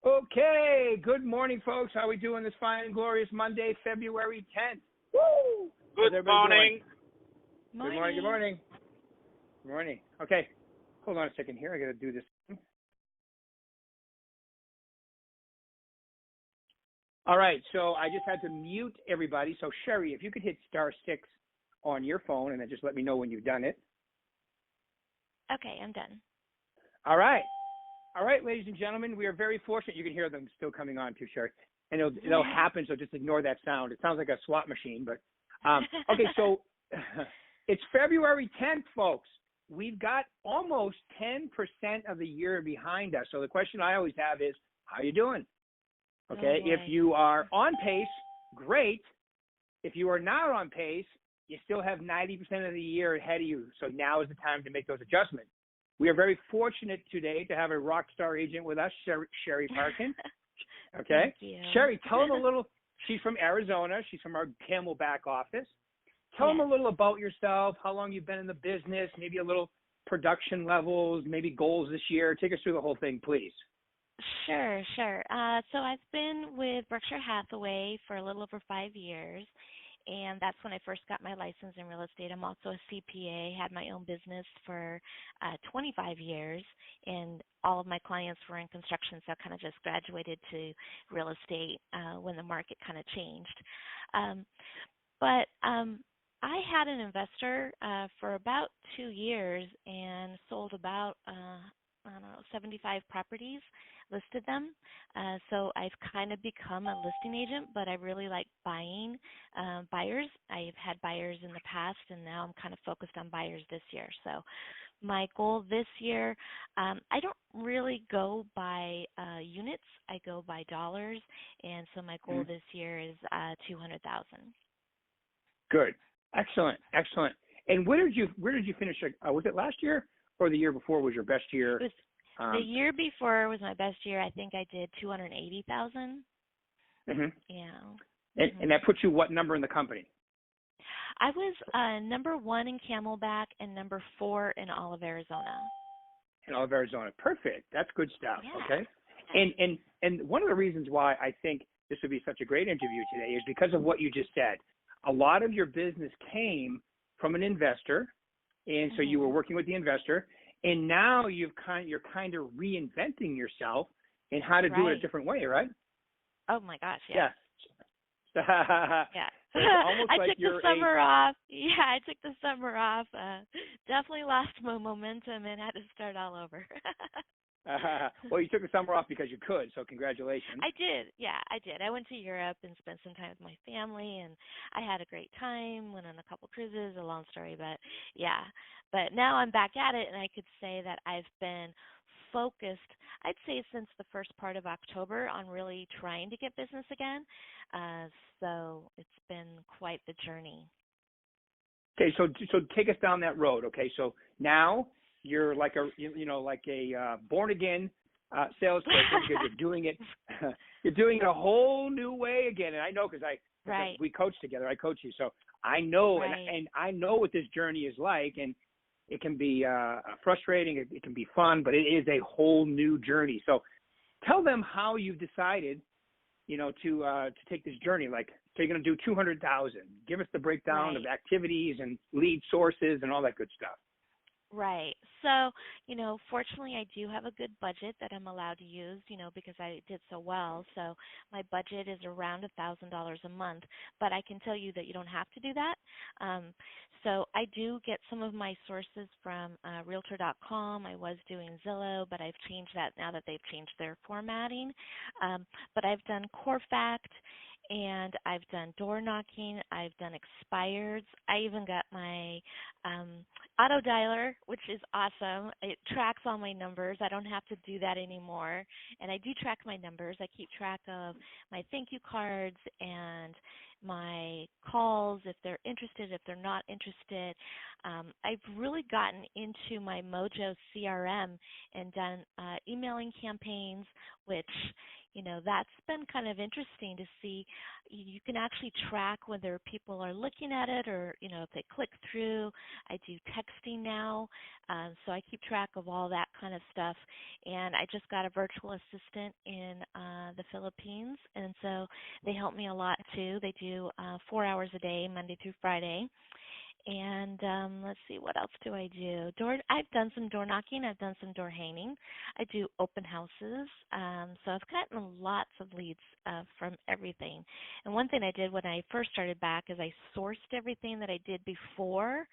Okay, good morning, folks. How are we doing this fine and glorious Monday, February 10th? Woo! How's Good everybody morning. doing? Good morning, good morning. Good morning. Okay, hold on a second here. I got to do this. All right, so I just had to mute everybody. So, Sherri, if you could hit *6 on your phone and then just let me know when you've done it. Okay, I'm done. All right. All right, ladies and gentlemen, we are very fortunate. You can hear them still coming on too, Sherri. And it'll happen, so just ignore that sound. It sounds like a swap machine. But okay, so it's February 10th, folks. We've got almost 10% of the year behind us. So the question I always have is, how you doing? Okay, if you are on pace, great. If you are not on pace, you still have 90% of the year ahead of you. So now is the time to make those adjustments. We are very fortunate today to have a rock star agent with us, Sherri Parkin. Okay. Thank you. Sherri, tell them a little. She's from Arizona. She's from our Camelback office. Tell them a little about yourself, how long you've been in the business, maybe a little production levels, maybe goals this year. Take us through the whole thing, please. Sure. So I've been with Berkshire Hathaway for a little over 5 years, and that's when I first got my license in real estate. I'm also a CPA, had my own business for 25 years, and all of my clients were in construction, so I kind of just graduated to real estate when the market kind of changed. But I had an investor for about 2 years and sold about, 75 properties, listed them. So I've kind of become a listing agent, but I really like buying buyers. I've had buyers in the past, and now I'm kind of focused on buyers this year. So my goal this year, I don't really go by units. I go by dollars, and so my goal this year is 200,000. Good, excellent. And where did you finish? Was it last year or the year before was your best year? It was the year before was my best year. I think I did 280,000. Mm-hmm. Yeah. And that puts you what number in the company? I was number 1 in Camelback and number 4 in all of Arizona. In all of Arizona. Perfect. That's good stuff. Yeah. Okay. And one of the reasons why I think this would be such a great interview today is because of what you just said. A lot of your business came from an investor, and so you were working with the investor, and now you're kind of reinventing yourself in how to do it a different way, right? Oh my gosh, yeah. Yeah. So I took the summer off. Yeah, I took the summer off. Definitely lost my momentum and had to start all over. Well, you took the summer off because you could, so congratulations. I did. Yeah, I did. I went to Europe and spent some time with my family, and I had a great time, went on a couple cruises, a long story, but yeah. But now I'm back at it, and I could say that I've been focused, I'd say since the first part of October, on really trying to get business again. So it's been quite the journey. Okay, so take us down that road. Okay, so now you're like a born again salesperson because you're doing it a whole new way again. And I know because we coach together. I coach you, so I know and I know what this journey is like, and it can be frustrating. It can be fun, but it is a whole new journey. So tell them how you've decided, to take this journey. Like, so you're going to do 200,000. Give us the breakdown of activities and lead sources and all that good stuff. Right. So, fortunately, I do have a good budget that I'm allowed to use, because I did so well. So my budget is around $1,000 a month, but I can tell you that you don't have to do that. So I do get some of my sources from Realtor.com. I was doing Zillow, but I've changed that now that they've changed their formatting. But I've done Corfact, and I've done door knocking. I've done expireds. I even got my auto dialer, which is awesome. It tracks all my numbers. I don't have to do that anymore. And I do track my numbers. I keep track of my thank you cards and my calls, if they're interested, if they're not interested. I've really gotten into my Mojo CRM and done emailing campaigns, which, that's been kind of interesting to see. You can actually track whether people are looking at it or, if they click through. I do texting now, so I keep track of all that kind of stuff. And I just got a virtual assistant in the Philippines, and so they help me a lot too. They do 4 hours a day, Monday through Friday. And let's see, what else do I do? I've done some door knocking. I've done some door hanging. I do open houses. So I've gotten lots of leads from everything. And one thing I did when I first started back is I sourced everything that I did before.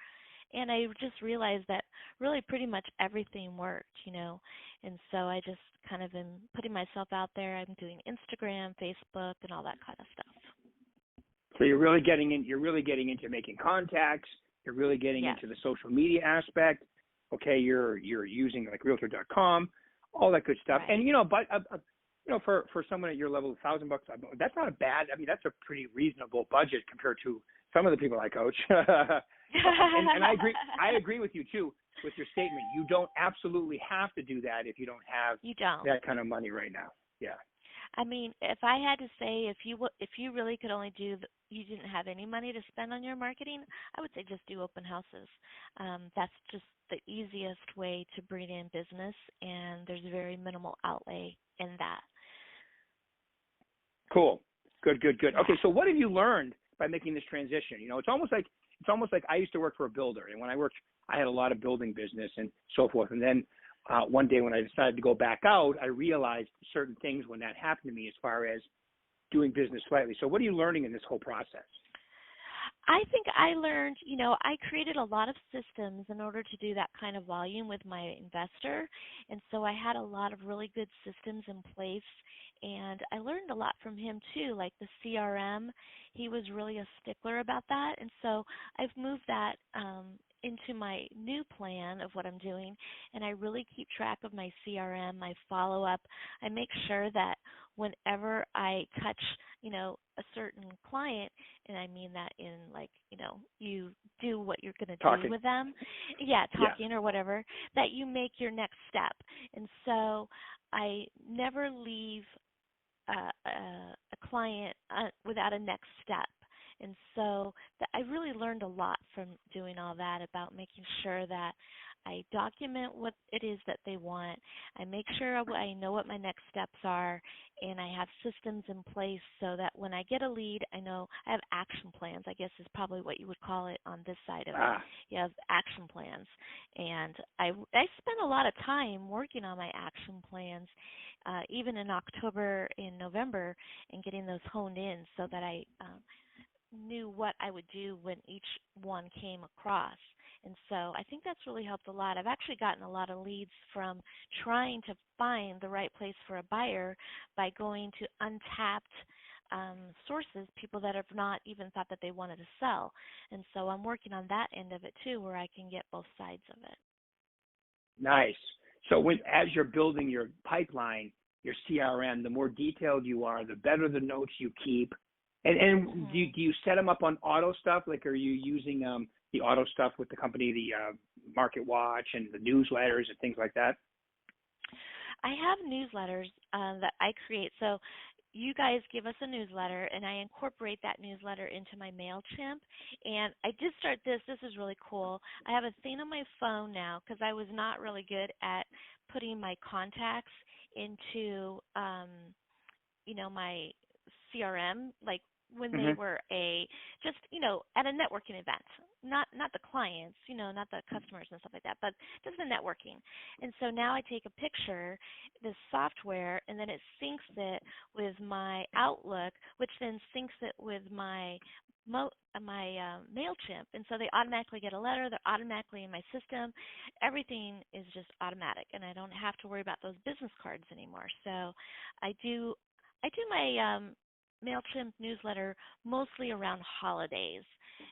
And I just realized that really pretty much everything worked. And so I just kind of am putting myself out there. I'm doing Instagram, Facebook, and all that kind of stuff. So you're really getting into making contacts. You're really getting Yes. into the social media aspect. Okay, you're using like Realtor.com, all that good stuff. Right. And but for someone at your level, $1,000, that's not a bad. I mean, that's a pretty reasonable budget compared to some of the people I coach. and I agree with you too with your statement. You don't absolutely have to do that if you don't have that kind of money right now. Yeah. I mean, if I had to say, if you really could only you didn't have any money to spend on your marketing, I would say just do open houses. That's just the easiest way to bring in business, and there's very minimal outlay in that. Cool. Good. Yeah. Okay, so what have you learned by making this transition? It's almost like I used to work for a builder, and when I worked, I had a lot of building business and so forth, and then one day when I decided to go back out, I realized certain things when that happened to me as far as doing business slightly. So what are you learning in this whole process? I think I learned, I created a lot of systems in order to do that kind of volume with my investor. And so I had a lot of really good systems in place. And I learned a lot from him too, like the CRM. He was really a stickler about that. And so I've moved that into my new plan of what I'm doing. And I really keep track of my CRM, my follow-up. I make sure that whenever I touch, a certain client, and I mean that in like, you do what you're going to do with them. Yeah, talking or whatever, that you make your next step. And so I never leave a client without a next step. And so I really learned a lot from doing all that about making sure that I document what it is that they want. I make sure I know what my next steps are, and I have systems in place so that when I get a lead, I know I have action plans, I guess is probably what you would call it on this side of it. You have action plans. And I spent a lot of time working on my action plans, even in October and November, and getting those honed in so that I knew what I would do when each one came across. And so I think that's really helped a lot. I've actually gotten a lot of leads from trying to find the right place for a buyer by going to untapped sources, people that have not even thought that they wanted to sell. And so I'm working on that end of it too, where I can get both sides of it. Nice. So as you're building your pipeline, your CRM, the more detailed you are, the better the notes you keep. And do you set them up on auto stuff? Like, are you using the auto stuff with the company, the Market Watch and the newsletters and things like that? I have newsletters that I create. So you guys give us a newsletter, and I incorporate that newsletter into my MailChimp. And I did start this. This is really cool. I have a thing on my phone now because I was not really good at putting my contacts into, my CRM, like when they were at a networking event, not the clients, not the customers and stuff like that, but just the networking. And so now I take a picture, this software, and then it syncs it with my Outlook, which then syncs it with my MailChimp. And so they automatically get a letter. They're automatically in my system. Everything is just automatic, and I don't have to worry about those business cards anymore. So I do my MailChimp newsletter mostly around holidays.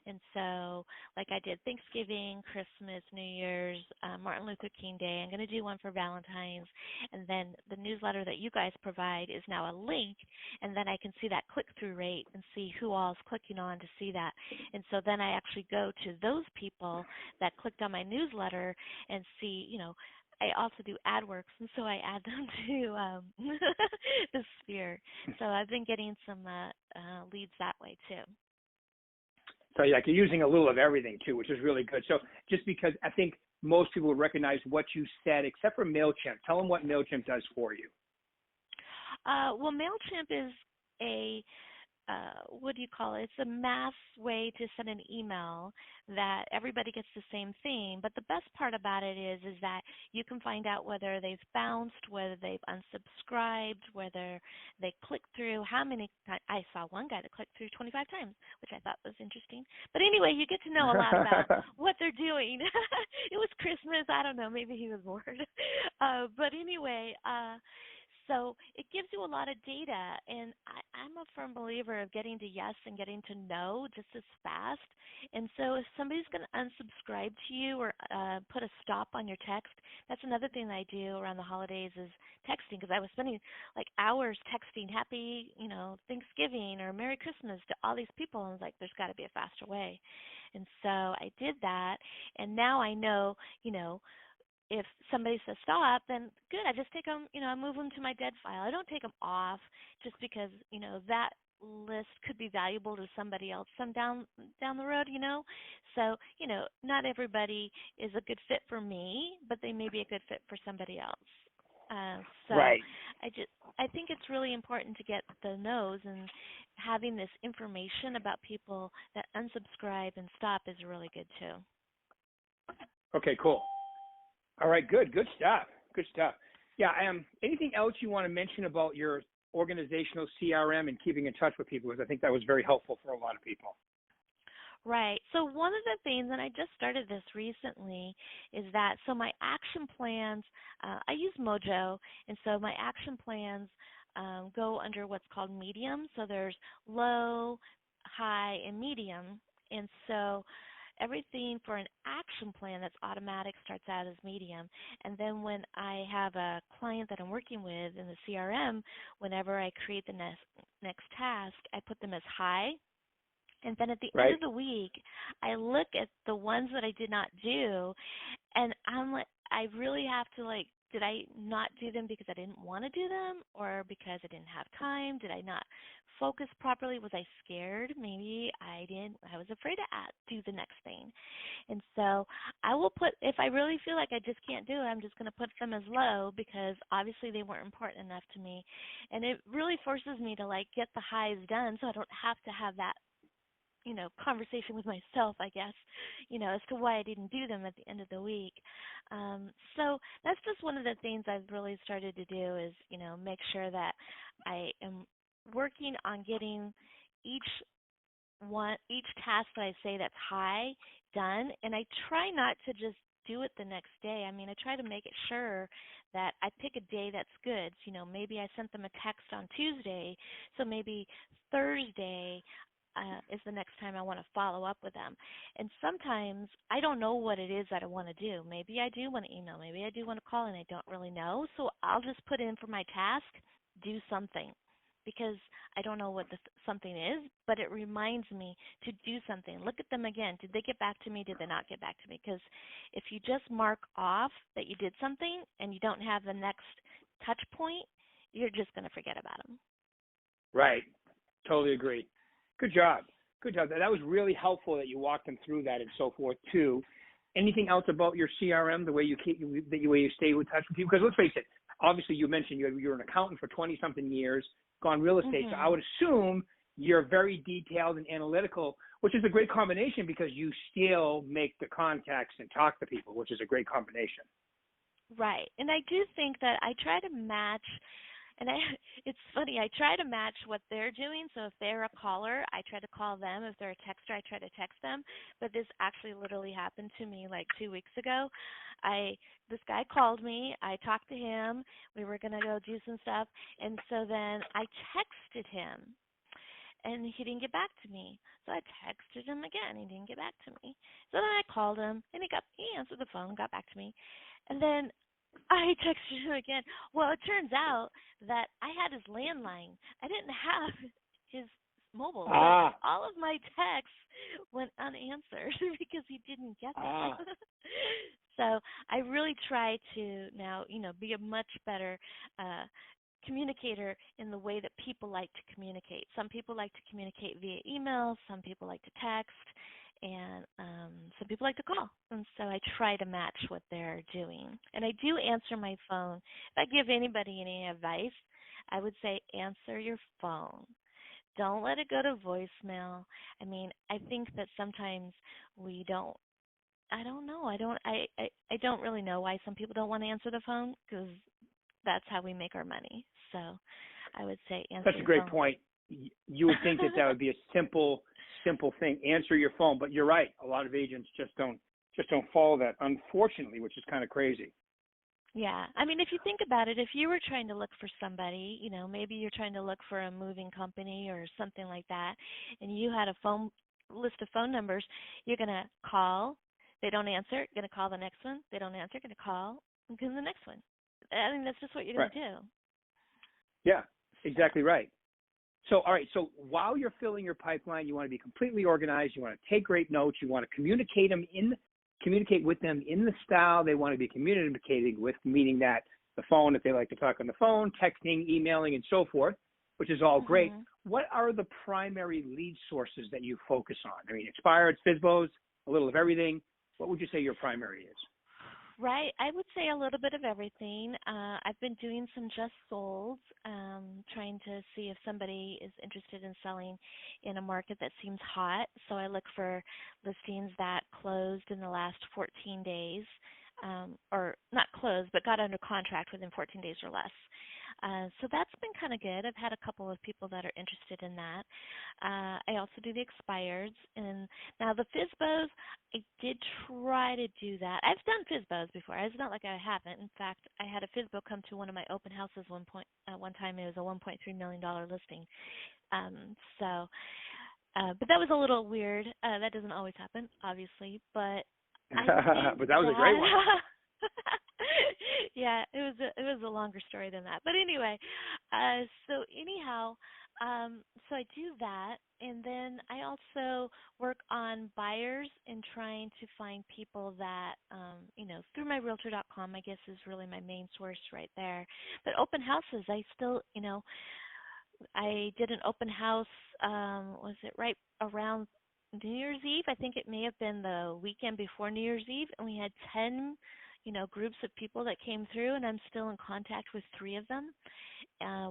And so, like I did Thanksgiving, Christmas, New Year's, Martin Luther King Day. I'm going to do one for Valentine's. And then the newsletter that you guys provide is now a link. And then I can see that click-through rate and see who all is clicking on to see that. And so then I actually go to those people that clicked on my newsletter and see, I also do AdWorks, and so I add them to the Sphere. So I've been getting some leads that way too. So like you're using a little of everything too, which is really good. So just because I think most people would recognize what you said, except for MailChimp. Tell them what MailChimp does for you. Well, MailChimp is a what do you call it? It's a mass way to send an email that everybody gets the same thing. But the best part about it is that you can find out whether they've bounced, whether they've unsubscribed, whether they clicked through, how many times. I saw one guy that clicked through 25 times, which I thought was interesting. But anyway, you get to know a lot about what they're doing. It was Christmas. I don't know. Maybe he was bored. But anyway, so it gives you a lot of data, and I'm a firm believer of getting to yes and getting to no just as fast. And so if somebody's going to unsubscribe to you or put a stop on your text, that's another thing that I do around the holidays is texting, because I was spending like hours texting happy, Thanksgiving or Merry Christmas to all these people, and I was like, there's got to be a faster way. And so I did that, and now I know, if somebody says stop, then good. I just take them, I move them to my dead file. I don't take them off just because, that list could be valuable to somebody else down the road, So, not everybody is a good fit for me, but they may be a good fit for somebody else. So right. I think it's really important to get the no's, and having this information about people that unsubscribe and stop is really good too. Okay, cool. All right, good stuff. Good stuff. Yeah. Anything else you want to mention about your organizational CRM and keeping in touch with people? Because I think that was very helpful for a lot of people. Right. So one of the things, and I just started this recently, is that my action plans, I use Mojo, and so my action plans go under what's called medium. So there's low, high, and medium. And so everything for an action plan that's automatic starts out as medium. And then when I have a client that I'm working with in the CRM, whenever I create the next task, I put them as high. And then at the end of the week, I look at the ones that I did not do, and I'm like, I really have to did I not do them because I didn't want to do them, or because I didn't have time? Did I not focus properly? Was I scared? Maybe I was afraid to do the next thing. And so I will put, if I really feel like I just can't do it, I'm just going to put them as low, because obviously they weren't important enough to me. And it really forces me to get the highs done, so I don't have to have that conversation with myself, I guess, as to why I didn't do them at the end of the week. So that's just one of the things I've really started to do is, make sure that I am working on getting each task that I say that's high done, and I try not to just do it the next day. I mean, I try to make it sure that I pick a day that's good. So, maybe I sent them a text on Tuesday, so maybe Thursday is the next time I want to follow up with them. And sometimes I don't know what it is that I want to do. Maybe I do want to email. Maybe I do want to call, and I don't really know. So I'll just put in for my task, do something, because I don't know what the something is, but it reminds me to do something. Look at them again. Did they get back to me? Did they not get back to me? Because if you just mark off that you did something and you don't have the next touch point, you're just going to forget about them. Right. Totally agree. Good job. That was really helpful that you walked them through that and so forth too. Anything else about your CRM, the way you stay in touch with people? Because let's face it, obviously you mentioned you're an accountant for 20-something years, gone real estate. Mm-hmm. So I would assume you're very detailed and analytical, which is a great combination because you still make the contacts and talk to people, which is a great combination. Right. And I do think that I try to match. And it's funny, I try to match what they're doing. So if they're a caller, I try to call them. If they're a texter, I try to text them. But this actually literally happened to me 2 weeks ago. This guy called me. I talked to him. We were going to go do some stuff. And so then I texted him. and he didn't get back to me. So I texted him again. He didn't get back to me. So then I called him, and he answered the phone, got back to me. And then I texted him again. Well, it turns out that I had his landline. I didn't have his mobile. So all of my texts went unanswered because he didn't get them. So I really try to now, be a much better communicator in the way that people like to communicate. Some people like to communicate via email, some people like to text, and some people like to call. And so I try to match what they're doing. And I do answer my phone. If I give anybody any advice, I would say answer your phone. Don't let it go to voicemail. I mean, I think that sometimes we don't. I don't know. I don't really know why some people don't want to answer the phone, because that's how we make our money. So I would say answer your phone. That's a great point. You would think that would be a simple thing. Answer your phone, but you're right. A lot of agents just don't follow that, unfortunately, which is kind of crazy. Yeah. I mean, if you think about it, if you were trying to look for somebody, maybe you're trying to look for a moving company or something like that, and you had a phone list of phone numbers, you're going to call. They don't answer. You're going to call the next one. They don't answer. You're going to call and go to the next one. I mean, that's just what you're going to do. Yeah, exactly right. So, all right. So while you're filling your pipeline, you want to be completely organized. You want to take great notes. You want to communicate with them in the style they want to be communicating with, meaning that the phone, if they like to talk on the phone, texting, emailing, and so forth, which is all great. What are the primary lead sources that you focus on? I mean, expireds, FSBOs, a little of everything. What would you say your primary is? Right. I would say a little bit of everything. I've been doing some just solds, trying to see if somebody is interested in selling in a market that seems hot. So I look for listings that closed in the last 14 days, or not closed, but got under contract within 14 days or less. So that's been kind of good. I've had a couple of people that are interested in that. I also do the expireds. And now the FSBOs, I did try to do that. I've done FSBOs before. It's not like I haven't. In fact, I had a FSBO come to one of my open houses one time. It was a $1.3 million listing. But that was a little weird. That doesn't always happen, obviously. But but that was a great one. Yeah, it was a longer story than that. But anyway, so I do that, and then I also work on buyers and trying to find people that, through my Realtor.com, I guess, is really my main source right there. But open houses, I still, I did an open house, was it right around New Year's Eve? I think it may have been the weekend before New Year's Eve, and we had 10 groups of people that came through, and I'm still in contact with 3 of them.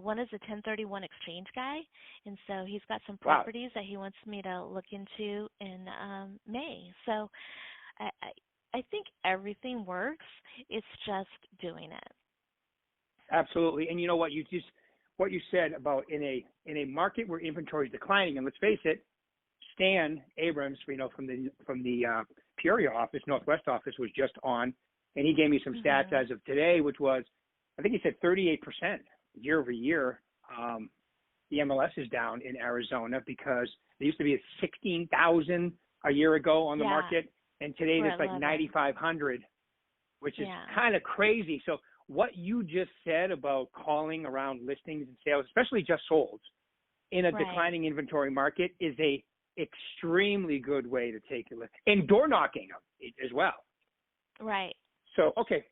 One is a 1031 exchange guy, and so he's got some properties that he wants me to look into in May. So I think everything works. It's just doing it. Absolutely. And you know what you said about in a market where inventory is declining, and let's face it, Stan Abrams, from the Peoria office, Northwest office, was just on. And he gave me some stats as of today, which was, I think he said 38% year over year. The MLS is down in Arizona because there used to be 16,000 a year ago on the market, and today there's like 9,500, which is kind of crazy. So what you just said about calling around listings and sales, especially just solds, in a declining inventory market is a extremely good way to take a list. And door knocking as well. Right. So, okay.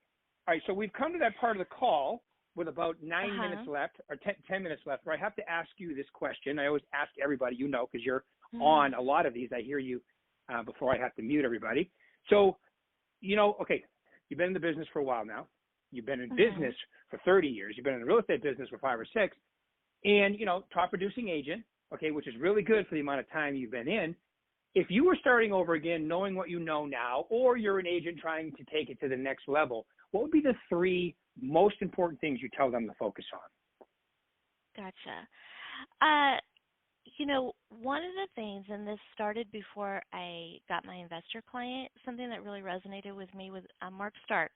All right. So we've come to that part of the call with about 9 minutes left, or 10 minutes left, where I have to ask you this question. I always ask everybody, because you're on a lot of these. I hear you before I have to mute everybody. So, okay, you've been in the business for a while now. You've been in business for 30 years. You've been in the real estate business for 5 or 6. And, top producing agent, okay, which is really good for the amount of time you've been in. If you were starting over again, knowing what you know now, or you're an agent trying to take it to the next level, what would be the 3 most important things you tell them to focus on? Gotcha. One of the things, and this started before I got my investor client, something that really resonated with me was Mark Stark.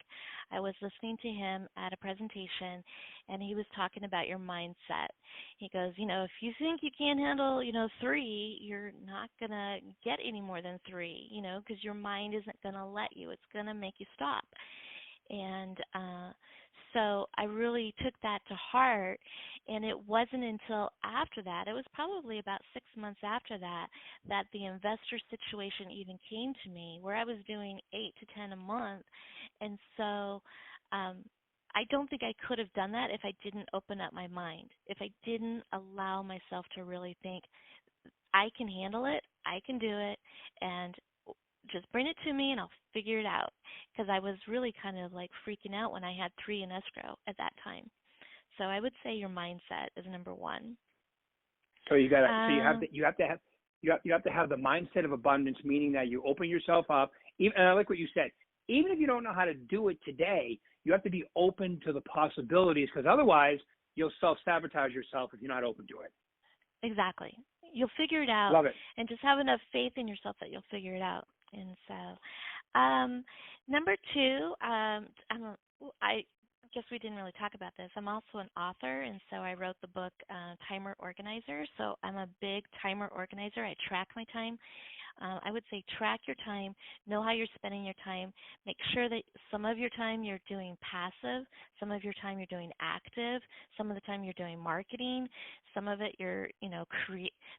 I was listening to him at a presentation, and he was talking about your mindset. He goes, if you think you can't handle, 3, you're not going to get any more than 3, because your mind isn't going to let you. It's going to make you stop. And so I really took that to heart, and it wasn't until after that, it was probably about 6 months after that, that the investor situation even came to me, where I was doing 8 to 10 a month. And so I don't think I could have done that if I didn't open up my mind, if I didn't allow myself to really think, I can handle it, I can do it, and just bring it to me and I'll figure it out, because I was really kind of like freaking out when I had 3 in escrow at that time. So I would say your mindset is number 1. So you have to have the mindset of abundance, meaning that you open yourself up. And I like what you said. Even if you don't know how to do it today, you have to be open to the possibilities, because otherwise you'll self-sabotage yourself if you're not open to it. Exactly. You'll figure it out. Love it. And just have enough faith in yourself that you'll figure it out. And so, number 2, I guess we didn't really talk about this. I'm also an author, and so I wrote the book Timer Organizer. So I'm a big timer organizer. I track my time. I would say track your time, know how you're spending your time, make sure that some of your time you're doing passive, some of your time you're doing active, some of the time you're doing marketing, some of it you're,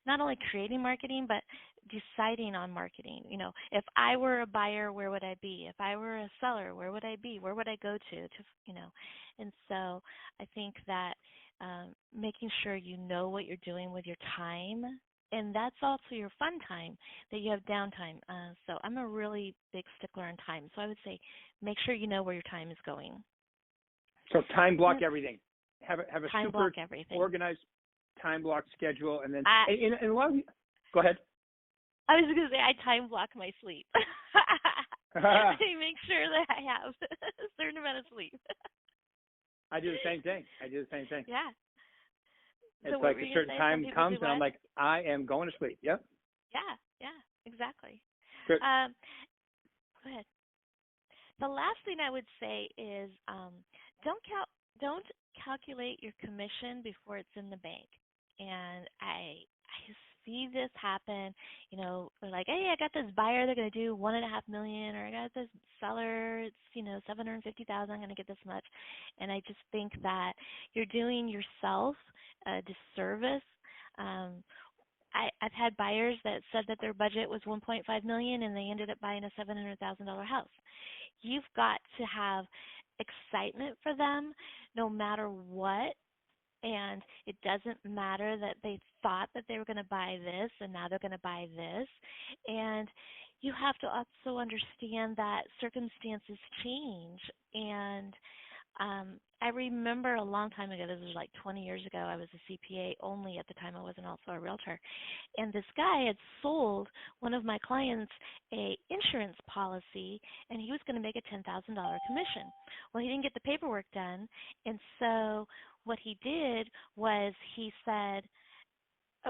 not only creating marketing, but deciding on marketing. If I were a buyer, where would I be? If I were a seller, where would I be? Where would I go to? And so I think that making sure you know what you're doing with your time, and that's also your fun time, that you have downtime. So I'm a really big stickler on time. So I would say make sure you know where your time is going. So time block everything. Have a time super block everything. Organized time block schedule, and then and a lot of you, go ahead. I was going to say I time block my sleep. I make sure that I have a certain amount of sleep. I do the same thing. Yeah. It's so like a certain time comes, and I'm like, I am going to sleep. Yep. Yeah, exactly. Good. Go ahead. The last thing I would say is don't calculate your commission before it's in the bank. And I see this happen. They're like, hey, I got this buyer, they're going to do $1.5 million, or I got this seller, it's $750,000, I'm going to get this much. And I just think that you're doing yourself a disservice. I've had buyers that said that their budget was $1.5 million, and they ended up buying a $700,000 house. You've got to have excitement for them, no matter what. And it doesn't matter that they thought that they were going to buy this and now they're going to buy this. And you have to also understand that circumstances change. And I remember a long time ago, this was like 20 years ago, I was a CPA only at the time. I wasn't also a realtor. And this guy had sold one of my clients a insurance policy, and he was going to make a $10,000 commission. Well, he didn't get the paperwork done, and so what he did was he said,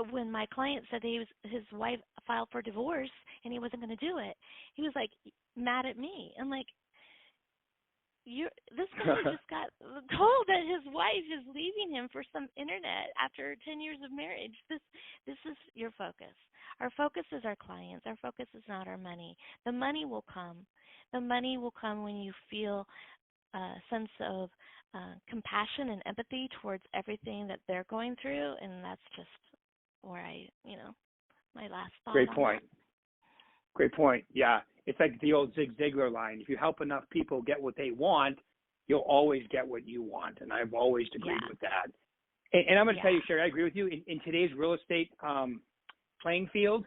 when my client said that his wife filed for divorce and he wasn't going to do it, he was like mad at me. I'm like, this guy just got told that his wife is leaving him for some internet after 10 years of marriage. This is your focus. Our focus is our clients. Our focus is not our money. The money will come. The money will come when you feel a sense of compassion and empathy towards everything that they're going through, and that's just where my last thought. Great point. Great point. Yeah. It's like the old Zig Ziglar line. If you help enough people get what they want, you'll always get what you want. And I've always agreed with that. And I'm going to tell you, Sherri, I agree with you. In today's real estate playing field,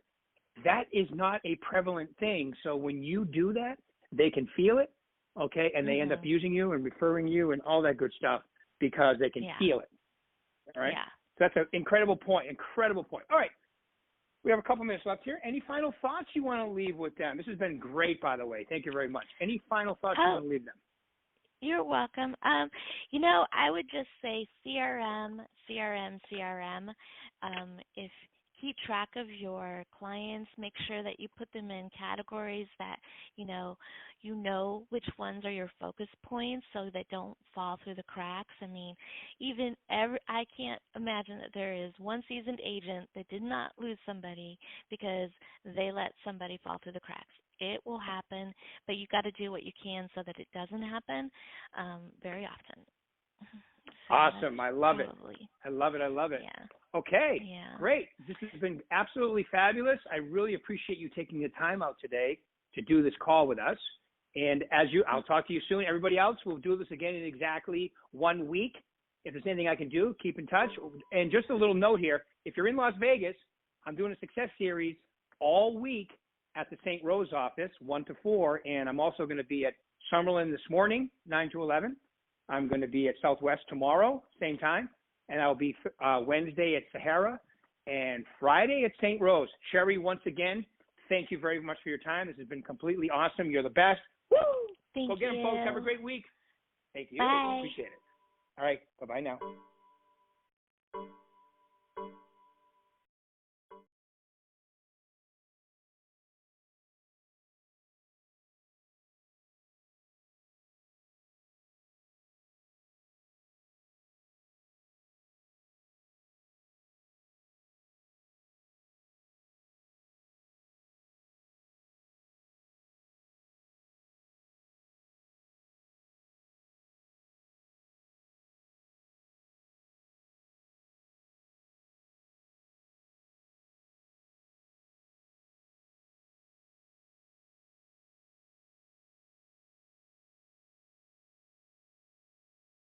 that is not a prevalent thing. So when you do that, they can feel it, okay? And they end up using you and referring you and all that good stuff because they can feel it. All right? Yeah. So that's an incredible point. Incredible point. All right. We have a couple minutes left here. Any final thoughts you want to leave with them? This has been great, by the way. Thank you very much. Any final thoughts you want to leave them? You're welcome. I would just say CRM. If keep track of your clients. Make sure that you put them in categories that, you know which ones are your focus points so they don't fall through the cracks. I mean, I can't imagine that there is one seasoned agent that did not lose somebody because they let somebody fall through the cracks. It will happen, but you got to do what you can so that it doesn't happen very often. So Awesome. I love it. I love it. Yeah. Okay. Yeah. Great. This has been absolutely fabulous. I really appreciate you taking the time out today to do this call with us. And I'll talk to you soon. Everybody else, we'll do this again in exactly 1 week. If there's anything I can do, keep in touch. And just a little note here, if you're in Las Vegas, I'm doing a success series all week at the St. Rose office, 1 to 4. And I'm also going to be at Summerlin this morning, 9 to 11. I'm going to be at Southwest tomorrow, same time. And I'll be Wednesday at Sahara and Friday at St. Rose. Sherri, once again, thank you very much for your time. This has been completely awesome. You're the best. Woo! Thank Go get them, you. folks. Have a great week. Thank you. Bye. Appreciate it. All right. Bye-bye now.